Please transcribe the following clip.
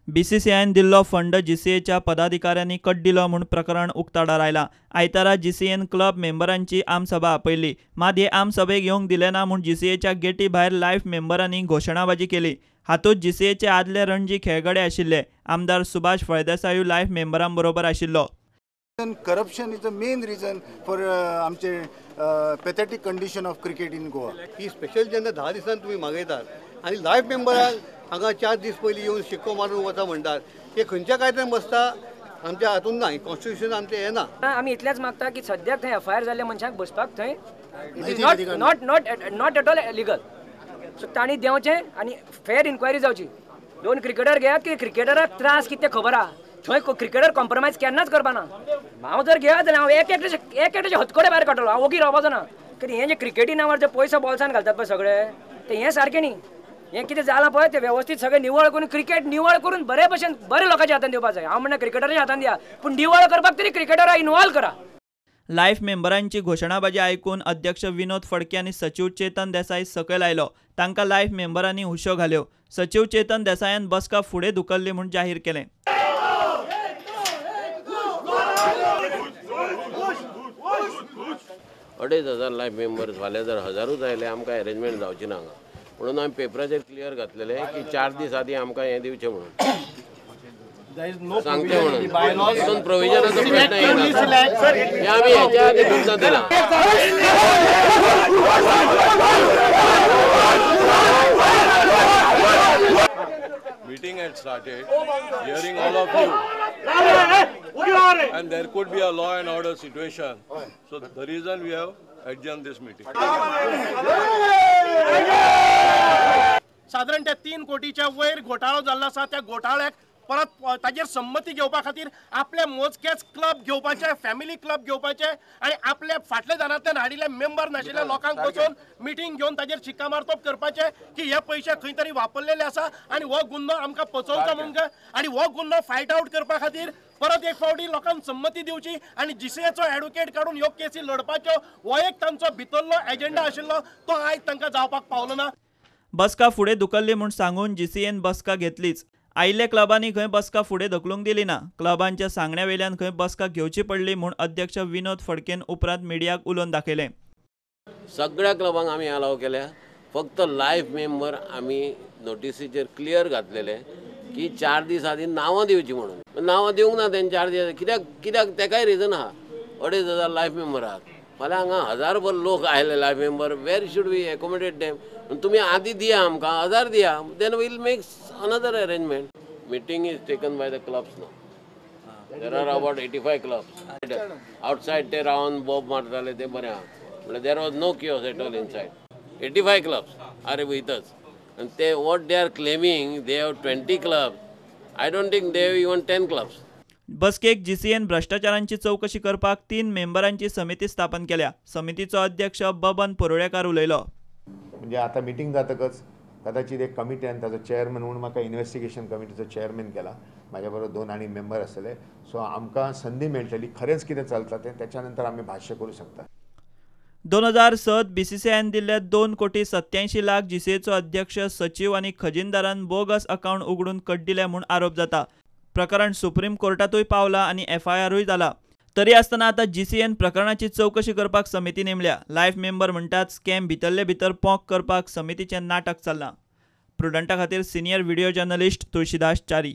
बीसीसीआयन दिल्लो फंड जीसीएच्या पदाधिकाऱ्यांनी कट दिलो म्हूण प्रकरण उक्ताडार आयला। आयतारा जीसीएन क्लब मेंबरांची आमसभा आपयली, मात हे आमसभेक येवंक दिले ना म्हूण जीसीएच्या गेटी भायर लायफ मेंबरांनी घोशणाबाजी केली। हातूंत जीसीएचे आदले रणजी खेळगडे आशिल्ले आमदार सुभाष फळदेसाय लायफ मेंबरां बरोबर आशिल्लो। Corruption is the main reason for आमचे pathetic condition of cricket in Goa. He special जेन्ना 10 दिसांनी तुम्ही मागयतात आणि लायफ मेंबरांक हांगा 4 दीस पयलीं येवन शिक्को मारून वता म्हणटात, हे खंयच्या कायद्यान बसता आमच्या हातून ना, कॉन्स्टिट्यूशन आमचे हे ना। आमी इतलेंच मागता की सद्याक थंय एफआयआर जाल्ल्या मनशाक बसपाक थंय not at all legal. So तांणी देंवचें आनी फेर इन्क्वायरी जावची। 2 क्रिकेटर घेयात की क्रिकेटराक त्रास कितें खबर आहा, थंय क्रिकेटर कॉम्प्रोमायज केन्नाच करपाना। हांव जर घेयात जाल्यार हांव एक एकट्याचे हतकडे भायर काडटलो, हांव ओगी रावपाचो ना। कित्याक हें जे क्रिकेटी नांवार जे पयसो बॉल्सान घालतात पळय सगळे, ते हें सारकें न्ही। हें कितें जालां पळय तें वेवस्थीत सगळें निवळ करून क्रिकेट निवळ करून बरे भशेन बरे लोकांच्या हातान दिवपाक जाय। हांव म्हणना क्रिकेटराच्या हातान दिया, पूण निवळ करपाक तरी क्रिकेटराक इन्वॉल्व करा। लायफ मेंबरांची घोशणाबाजी आयकून अध्यक्ष विनोद फडके आनी सचिव चेतन देसाय सकयल आयलो। तांकां लायफ मेंबरांनी हुश्यो घाल्यो। सचिव चेतन देसायान बसका फुडें धुकल्ली म्हूण जाहीर केलें। 2,500 लायफ मेंबर्स फाल्यां जर 1000 आयले आमकां अरेंजमेंट जावची ना हांगा, म्हणून आमी पेपराचेर क्लियर घातलेले की 4 दीस आदी आमकां हें दिवचें म्हणून सांगते म्हणून प्रोविजनाचो प्रश्न येना। हे आमी हेच्या आदी सुद्दां दिला। Meeting had started, hearing all of you, and there could be a law and order situation. So the reason we have adjourned this meeting. साधारण त्या 3 कोटीच्या वयर घोटाळो जाल्लो आसा। त्या घोटाळ्याक परत ताजेर संमती घेवपा खातीर आपले मोजकेच क्लब घेवपाचे, फॅमिली क्लब घेवपाचे आणि आपले फाटल्या दारांतल्यान हाडिल्ले मेंबर नाशिल्ल्या लोकांक बसोवन मिटींग घेवन ताजेर शिक्कामार्तब करपाचे की हे पयशे खंय तरी वापरलेले आसा आणि हो गुन्नो आमकां पचोवचो म्हणून आणि हो गुन्नो फायट आउट करपा खातीर परत एक फावटी लोकांक संमती दिवची आणि जीसीएचो ॲडव्होकेट काडून ह्यो केसी लडपाच्यो हो एक तांचो भितरलो एजेंडा आशिल्लो, तो आयज तांकां जावपाक पावलो ना। बसका फुडें धुकल्ली म्हूण सांगून जीसीएन बसका घेतलीच। आयिल्ल्या क्लबांनी खंय बसका फुडें धुकलूंक दिली ना। क्लबांच्या सांगण्या वयल्यान खंय बसका घेवची पडली म्हूण अध्यक्ष विनोद फडकेन उपरांत मिडियाक उलोवन दाखयलें। सगळ्या क्लबांक आमी अलाव केल्या, फक्त लायफ मेंबर आमी नोटिसीचेर क्लियर घातलेले की 4 दीस आदी नांवां दिवची म्हणून। नांवां दिवंक ना तेंचे 4 दीस, कित्याक तेकाय रिजन आहा। 2,500 लायफ मेंबर आहात, फाल्यां हांगा 1000 लोक आयले life member, where should we accommodate them? तुम्ही आदी दिया आमकां 1000 दिया, then will make another arrangement. Meeting is taken by the clubs नाव। There are about 85 clubs outside ते रावन बॉब मारताले ते बरें आहा, म्हणल्यार there was no chaos at all inside. 85 clubs are with us and they what they are claiming they have 20 clubs. I don't think they have even 10 clubs. बसकेक GCN भ्रष्टाचारांची चौकशी करपाक 3 मेंबरांची समिती स्थापन केल्या। समितीचो अध्यक्ष बबन परोळेकार उलयलो। म्हणजे आता मीटिंग जातकच कदाचित एक कमिटीन ताजो चेअरमन म्हणून म्हाका इन्व्हेस्टिगेशन कमिटीचो चेअरमन केला। माझ्या बरोबर 2 आणि मेंबर आसले, सो आमकां संधी मेळटली खरेंच कितें चलता तें त्याच्यानंतर आमी भाष्य करू शकता। 2007 बीसीसीआयन दिल्ल्या 2,87,00,000 जीसीएचो अध्यक्ष, सचिव आणि खजिनदारान बोगस अकाउंट उघडून कट दिले म्हूण आरोप जाता। प्रकरण सुप्रीम कोर्टातूय पावला आणि एफआयआरूय जाला। तरी आसतना आता जीसीएन प्रकरणाची चौकशी करपाक समिती नेमल्या। लायफ मेंबर म्हणटात स्कॅम भितरले भितर पोंक करपाक समितीचें नाटक चल्लां। प्रुडंटा खातीर senior video journalist Tulshidas Chari.